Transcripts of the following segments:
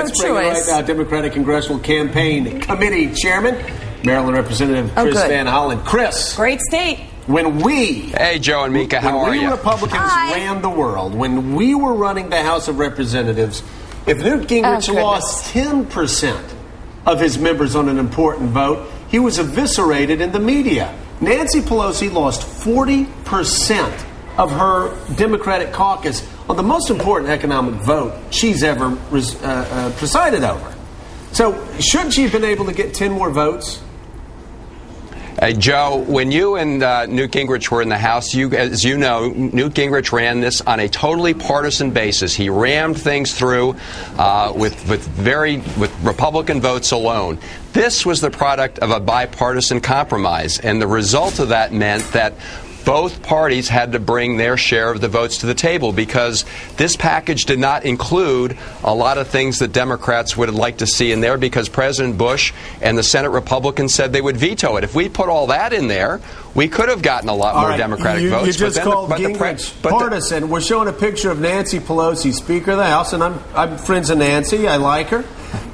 Let's bring it right now. Democratic Congressional Campaign Committee Chairman, Maryland Representative Chris Van Hollen. Chris. Great state. Hey, Joe and Mika, how are you? When we Republicans ran the world, when we were running the House of Representatives, if Newt Gingrich lost 10% of his members on an important vote, he was eviscerated in the media. Nancy Pelosi lost 40% of her Democratic caucus on the most important economic vote she's ever presided over. So shouldn't she have been able to get 10 more votes? Joe, when you and Newt Gingrich were in the House, as you know, Newt Gingrich ran this on a totally partisan basis. He rammed things through with Republican votes alone. This was the product of a bipartisan compromise, and the result of that meant that both parties had to bring their share of the votes to the table, because this package did not include a lot of things that Democrats would like to see in there, because President Bush and the Senate Republicans said they would veto it. If we put all that in there, we could have gotten a lot more Democratic votes. You just called Gingrich partisan. We're showing a picture of Nancy Pelosi, Speaker of the House, and I'm friends of Nancy. I like her.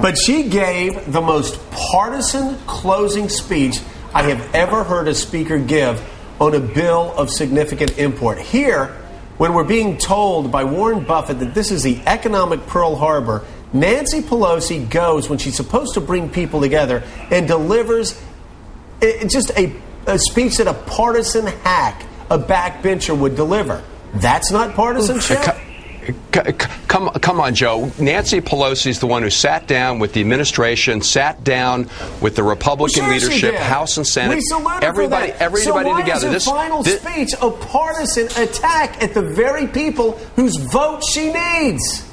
But she gave the most partisan closing speech I have ever heard a speaker give on a bill of significant import. Here, when we're being told by Warren Buffett that this is the economic Pearl Harbor, Nancy Pelosi goes when she's supposed to bring people together and delivers just a speech that a partisan hack, a backbencher, would deliver. That's not partisanship? Come on, Joe. Nancy Pelosi is the one who sat down with the administration, sat down with the Republican leadership, House and Senate, everybody together. This final speech a partisan attack at the very people whose vote she needs.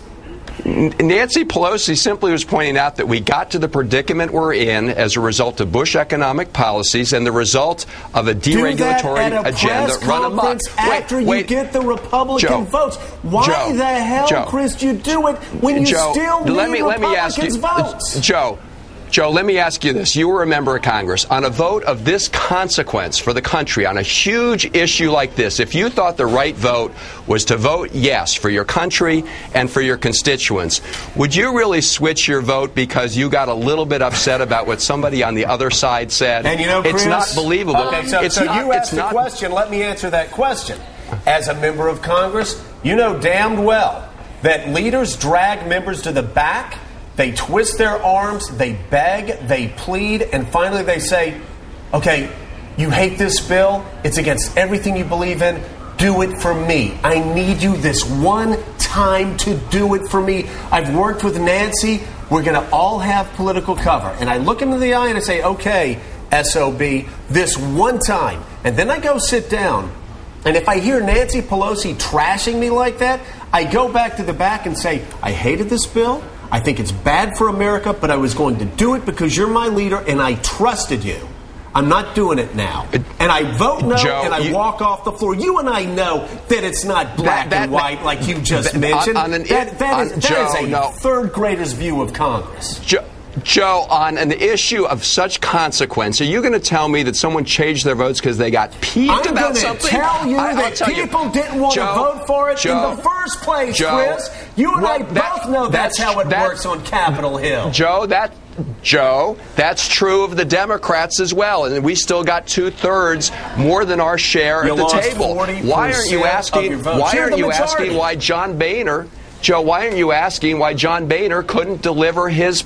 Nancy Pelosi simply was pointing out that we got to the predicament we're in as a result of Bush economic policies and the result of a deregulatory agenda run amok. After you get the Republican votes, why the hell, Chris, do you do it when you still need Republicans' votes? Joe, let me ask you this. You were a member of Congress. On a vote of this consequence for the country, on a huge issue like this, if you thought the right vote was to vote yes for your country and for your constituents, would you really switch your vote because you got a little bit upset about what somebody on the other side said? And you know, Chris, it's not believable. Okay, so you asked the question. Let me answer that question. As a member of Congress, you know damned well that leaders drag members to the back. They twist their arms, they beg, they plead, and finally they say, okay, you hate this bill, it's against everything you believe in, do it for me. I need you this one time to do it for me. I've worked with Nancy, we're going to all have political cover. And I look into the eye and I say, okay, SOB, this one time. And then I go sit down, and if I hear Nancy Pelosi trashing me like that, I go back to the back and say, I hated this bill, I think it's bad for America, but I was going to do it because you're my leader and I trusted you. I'm not doing it now. And I vote no, Joe, and I walk off the floor. You and I know that it's not black and white like you just mentioned. That is a third grader's view of Congress. Joe, on an issue of such consequence, are you going to tell me that someone changed their votes because they got peeved about something? I'm going to tell you that people didn't want to vote for it in the first place, Chris. You and I both know that's how it works on Capitol Hill. Joe, that's true of the Democrats as well, and we still got 2/3 more than our share at the table. Why aren't you asking? Why John Boehner? Joe, why aren't you asking why John Boehner couldn't deliver his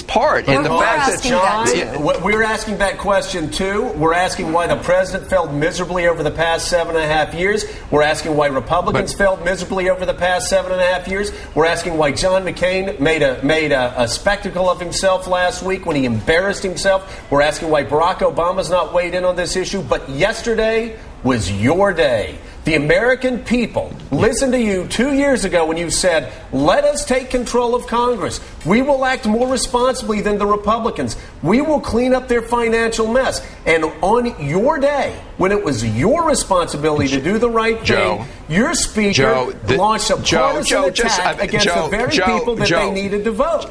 part? And the fact that we're asking that question too. We're asking why the president failed miserably over the past 7.5 years. We're asking why Republicans failed miserably over the past 7.5 years. We're asking why John McCain made a spectacle of himself last week when he embarrassed himself. We're asking why Barack Obama's not weighed in on this issue. But yesterday was your day. The American people listened to you 2 years ago when you said, let us take control of Congress. We will act more responsibly than the Republicans. We will clean up their financial mess. And on your day, when it was your responsibility to do the right thing, your speaker launched a partisan attack against the very people that they needed to vote.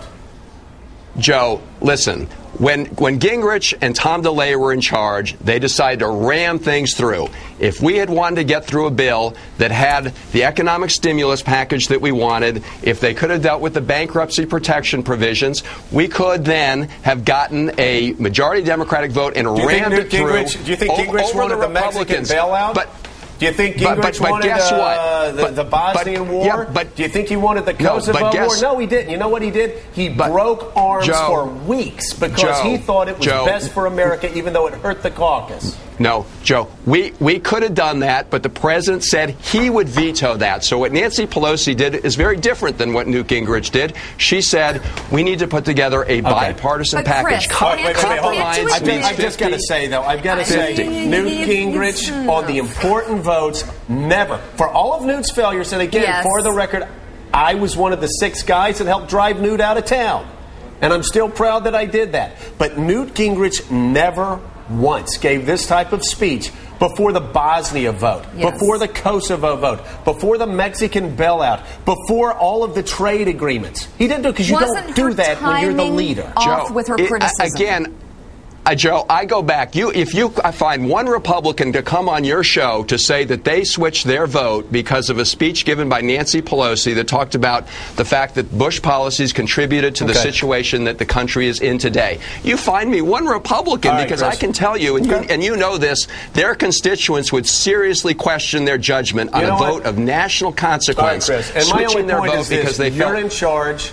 Joe, listen, when Gingrich and Tom DeLay were in charge, they decided to ram things through. If we had wanted to get through a bill that had the economic stimulus package that we wanted, if they could have dealt with the bankruptcy protection provisions, we could then have gotten a majority Democratic vote and rammed it through. Do you think Gingrich wanted the Mexican bailout? Do you think Gingrich wanted the Bosnian War? Do you think he wanted the Kosovo War? No, he didn't. You know what he did? He broke arms for weeks because he thought it was best for America, even though it hurt the caucus. No, Joe, we could have done that, but the president said he would veto that. So what Nancy Pelosi did is very different than what Newt Gingrich did. She said we need to put together a bipartisan package. I've just got to say, though, Newt Gingrich on the important votes, never. For all of Newt's failures, and again, for the record, I was one of the 6 guys that helped drive Newt out of town. And I'm still proud that I did that. But Newt Gingrich never once gave this type of speech before the Bosnia vote, before the Kosovo vote, before the Mexican bailout, before all of the trade agreements. He didn't do it because you don't do that when you're the leader. Joe, with her criticism. Again, Joe, I go back. If you find one Republican to come on your show to say that they switched their vote because of a speech given by Nancy Pelosi that talked about the fact that Bush policies contributed to the situation that the country is in today, you find me one Republican, because I can tell you, and you know this, their constituents would seriously question their judgment on a vote of national consequence, switching their vote because they felt... You're in charge.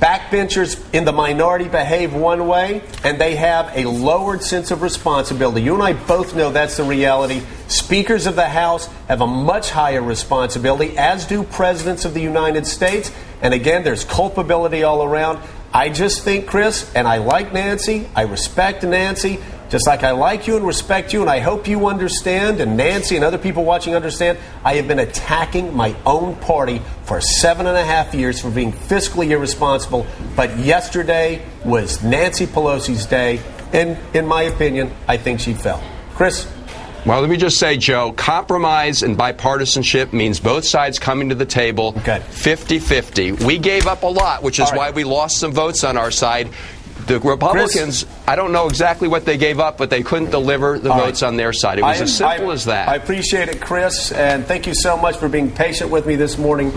Backbenchers in the minority behave one way, and they have a lowered sense of responsibility. You and I both know that's the reality. Speakers of the House have a much higher responsibility, as do presidents of the United States. And again, there's culpability all around. I just think, Chris, and I like Nancy, I respect Nancy, just like I like you and respect you, and I hope you understand, and Nancy and other people watching understand, I have been attacking my own party for 7.5 years for being fiscally irresponsible. But yesterday was Nancy Pelosi's day, and in my opinion, I think she fell. Chris? Well, let me just say, Joe, compromise and bipartisanship means both sides coming to the table 50-50. We gave up a lot, which is why we lost some votes on our side. The Republicans, I don't know exactly what they gave up, but they couldn't deliver the votes on their side. It was as simple as that. I appreciate it, Chris, and thank you so much for being patient with me this morning.